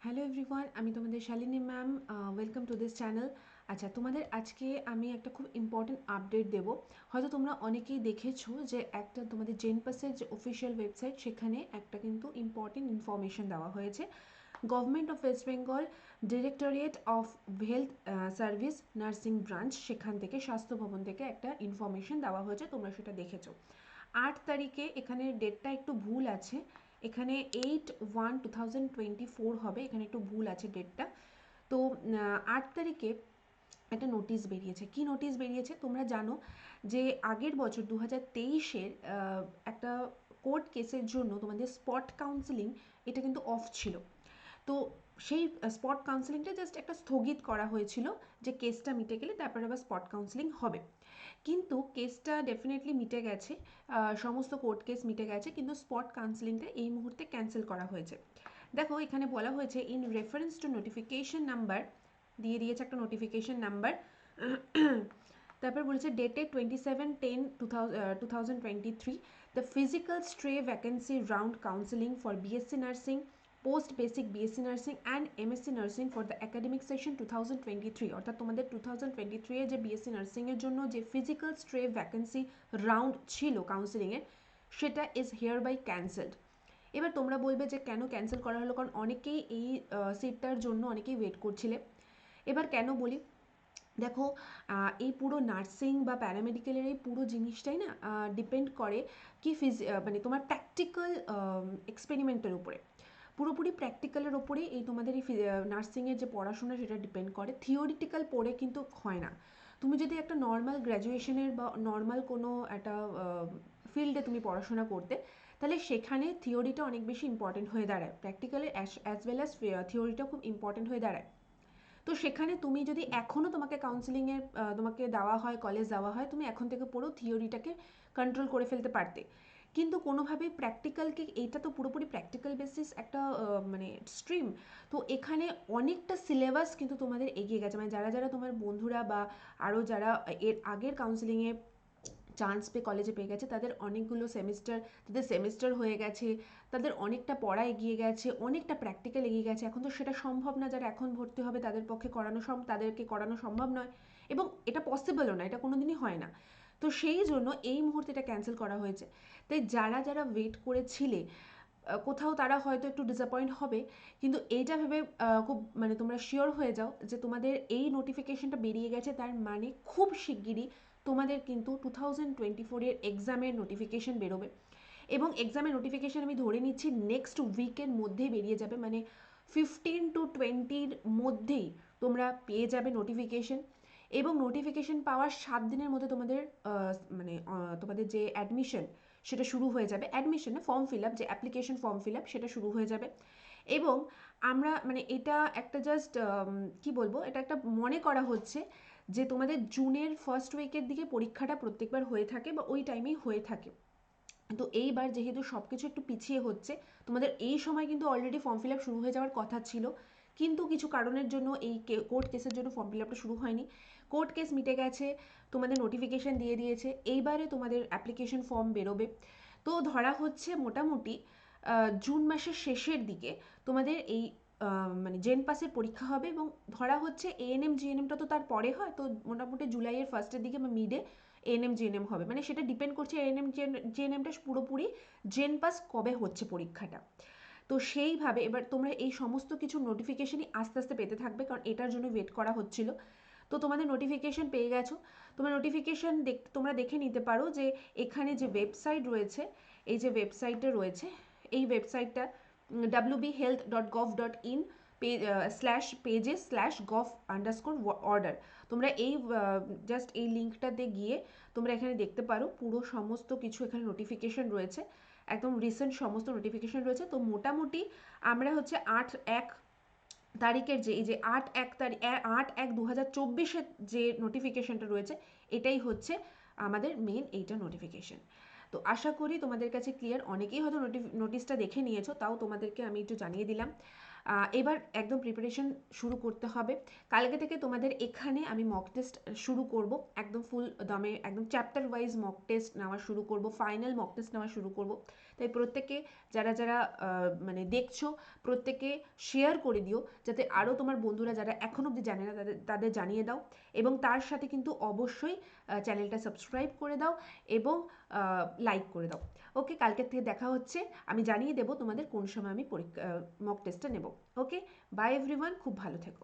Hello everyone, আমি তোমাদের Shalini ma'am. Welcome to this channel. আচ্ছা, তোমাদের আজকে আমি একটা খুব ইম্পর্টেন্ট আপডেট দেবো। হয়তো তোমরা অনেকেই দেখেছো যে একটা তোমাদের জেনপাসের যে অফিসিয়াল ওয়েবসাইট, সেখানে একটা কিন্তু ইম্পর্টেন্ট ইনফরমেশন দেওয়া হয়েছে। Government of West Bengal directorate of health service nursing branch, সেখান থেকে স্বাস্থ্য ভবন থেকে একটা ইনফরমেশন দেওয়া হয়েছে, তোমরা সেটা দেখেছো। 8 তারিখে, এখানে ডেটটা একটু ভুল আছে, এখানে 8/1/2024 হবে, এখানে একটু ভুল আছে ডেটটা। তো 8 তারিখে একটা নোটিশ বেরিয়েছে। কি নোটিশ বেরিয়েছে তোমরা জানো যে আগের বছর 2023-এর একটা কোর্ট কেসের জন্য তোমাদের স্পট কাউন্সেলিং এটা কিন্তু অফ ছিল। তো সেই স্পট কাউন্সেলিংটা জাস্ট একটা স্থগিত করা হয়েছিল, যে কেসটা মিটে গেলে তারপরে আবার স্পট কাউন্সেলিং হবে। কিন্তু কেসটা ডেফিনেটলি মিটে গেছে, সমস্ত কোর্ট কেস মিটে গেছে, কিন্তু স্পট কাউন্সেলিংটা এই মুহূর্তে ক্যান্সেল করা হয়েছে। দেখো, এখানে বলা হয়েছে in reference to notification number, দিয়ে দিয়েছে একটা নোটিফিকেশন নাম্বার। তারপর বলেছে dated 27/10/2023, the physical স্ট্রে vacancy round counselling for BSc nursing, post basic BSc nursing and MSc nursing for the academic session 2023, অর্থাৎ তোমাদের 2023 যে বিএসসি নার্সিংয়ের জন্য যে ফিজিক্যাল স্ট্রে ভ্যাকেন্সি রাউন্ড ছিল কাউন্সেলিংয়ের, সেটা ইজ হেয়ার বাই ক্যান্সেলড। এবার তোমরা বলবে যে কেন ক্যান্সেল করা হলো, কারণ অনেকেই এই সিটটার জন্য অনেকেই ওয়েট করছিলে। এবার কেন বলি, দেখো, এই পুরো নার্সিং বা প্যারামেডিক্যালের এই পুরো জিনিসটাই না ডিপেন্ড করে কি মানে তোমার প্র্যাকটিক্যাল এক্সপেরিমেন্টের উপরে, পুরোপুরি প্র্যাকটিক্যালের ওপরে এই তোমাদের এই নার্সিংয়ের যে পড়াশোনা সেটা ডিপেন্ড করে। থিওরিটিক্যাল পড়ে কিন্তু হয় না। তুমি যদি একটা নর্মাল গ্র্যাজুয়েশনের বা নর্মাল কোনো একটা ফিল্ডে তুমি পড়াশোনা করতে, তাহলে সেখানে থিওরিটা অনেক বেশি ইম্পর্টেন্ট হয়ে দাঁড়ায়, প্র্যাকটিক্যালে অ্যাজ ওয়েল অ্যাজ থিওরিটা খুব ইম্পর্টেন্ট হয়ে দাঁড়ায়। তো সেখানে তুমি যদি এখনও তোমাকে কাউন্সেলিংয়ের তোমাকে দেওয়া হয়, কলেজ দেওয়া হয়, তুমি এখন থেকে পড়েও থিওরিটাকে কন্ট্রোল করে ফেলতে পারতে। কিন্তু কোনোভাবেই প্র্যাকটিক্যালকে, এইটা তো পুরোপুরি প্র্যাকটিক্যাল বেসিস একটা মানে স্ট্রিম। তো এখানে অনেকটা সিলেবাস কিন্তু তোমাদের এগিয়ে গেছে, মানে যারা যারা তোমার বন্ধুরা বা আরও যারা এর আগের কাউন্সেলিংয়ে চান্স পেয়ে কলেজে পেয়ে গেছে, তাদের অনেকগুলো সেমিস্টার, তাদের সেমিস্টার হয়ে গেছে, তাদের অনেকটা পড়া এগিয়ে গেছে, অনেকটা প্র্যাকটিক্যাল এগিয়ে গেছে। এখন তো সেটা সম্ভব না, যারা এখন ভর্তি হবে তাদের পক্ষে তাদেরকে করানো সম্ভব নয়, এবং এটা পসিবলও না, এটা কোনো দিনই হয় না। তো সেই জন্য এই মুহূর্তে এটা ক্যান্সেল করা হয়েছে। তাই যারা যারা ওয়েট করেছিলে, কোথাও তারা হয়তো একটু ডিসঅ্যাপয়েন্ট হবে, কিন্তু এইটা ভেবে খুব মানে তোমরা শিওর হয়ে যাও যে তোমাদের এই নোটিফিকেশনটা বেরিয়ে গেছে, তার মানে খুব শিগগিরই তোমাদের কিন্তু 2024-এর এক্সামের নোটিফিকেশন বেরোবে। এবং এক্সামের নোটিফিকেশান আমি ধরে নিচ্ছি নেক্সট উইকের মধ্যেই বেরিয়ে যাবে, মানে 15 to 20-র মধ্যেই তোমরা পেয়ে যাবে নোটিফিকেশন। এবং নোটিফিকেশন পাওয়ার 7 দিনের মধ্যে তোমাদের মানে তোমাদের যে অ্যাডমিশন সেটা শুরু হয়ে যাবে, অ্যাডমিশনে ফর্ম ফিল আপ, যে অ্যাপ্লিকেশন ফর্ম ফিল আপ সেটা শুরু হয়ে যাবে। এবং আমরা মানে এটা একটা জাস্ট কি বলবো, এটা একটা মনে করা হচ্ছে যে তোমাদের জুনের ফার্স্ট উইকের দিকে পরীক্ষাটা প্রত্যেকবার হয়ে থাকে বা ওই টাইমেই হয়ে থাকে। তো এইবার যেহেতু সব কিছু একটু পিছিয়ে হচ্ছে, তোমাদের এই সময় কিন্তু অলরেডি ফর্ম ফিল আপ শুরু হয়ে যাওয়ার কথা ছিল, কিন্তু কিছু কারণের জন্য এই কোর্ট কেসের জন্য ফর্ম ফিল আপটা শুরু হয়নি। কোর্ট কেস মিটে গেছে, তোমাদের নোটিফিকেশান দিয়ে দিয়েছে, এইবারে তোমাদের অ্যাপ্লিকেশন ফর্ম বেরোবে। তো ধরা হচ্ছে মোটামুটি জুন মাসের শেষের দিকে তোমাদের এই মানে জেন পাসের পরীক্ষা হবে, এবং ধরা হচ্ছে এএনএম জিএনএমটা তো তার পরে হয়, তো মোটামুটি জুলাইয়ের ফার্স্টের দিকে বা মিডে এএনএম জিএনএম হবে, মানে সেটা ডিপেন্ড করছে এএনএম জিএনএমটা পুরোপুরি জেন পাস কবে হচ্ছে পরীক্ষাটা। তো সেইভাবে এবার তোমরা এই সমস্ত কিছু নোটিফিকেশনই আস্তে আস্তে পেতে থাকবে, কারণ এটার জন্য ওয়েট করা হচ্ছিল। তো তোমাদের নোটিফিকেশন পেয়ে গেছো, তোমার নোটিফিকেশন তোমরা দেখে নিতে পারো যে এখানে যে ওয়েবসাইট রয়েছে, এই যে ওয়েবসাইটটা রয়েছে, এই ওয়েবসাইটটা wbhealth.gov.in /pages/gov_order। তোমরা এই জাস্ট এই লিঙ্কটাতে গিয়ে তোমরা এখানে দেখতে পারো পুরো সমস্ত কিছু, এখানে নোটিফিকেশন রয়েছে, একদম রিসেন্ট সমস্ত নোটিফিকেশন রয়েছে। তো মোটামুটি আমরা হচ্ছে 8/1 তারিখের যে এই যে 8/1/2024-এর যে নোটিফিকেশনটা রয়েছে, এটাই হচ্ছে আমাদের মেন এইটা নোটিফিকেশন। তো আশা করি তোমাদের কাছে ক্লিয়ার, অনেকেই হয়তো নোটিশটা দেখে নিয়েছো, তাও তোমাদেরকে আমি একটু জানিয়ে দিলাম। এবার একদম প্রিপারেশন শুরু করতে হবে। কালকে থেকে তোমাদের এখানে আমি মক টেস্ট শুরু করব, একদম ফুল দমে, একদম চ্যাপ্টার ওয়াইজ মক টেস্ট নেওয়া শুরু করব, ফাইনাল মক টেস্ট নেওয়া শুরু করব। তাই প্রত্যেকে যারা যারা মানে দেখছো প্রত্যেকে শেয়ার করে দিও, যাতে আরও তোমার বন্ধুরা যারা এখন অবধি জানে না তাদের জানিয়ে দাও। এবং তার সাথে কিন্তু অবশ্যই চ্যানেলটা সাবস্ক্রাইব করে দাও এবং লাইক করে দাও। ওকে, কালকের থেকে দেখা হচ্ছে। আমি জানিয়ে দেবো তোমাদের কোন সময় আমি মক টেস্টটা নেব। ওকে, বাই এভরিওয়ান, খুব ভালো থেকো।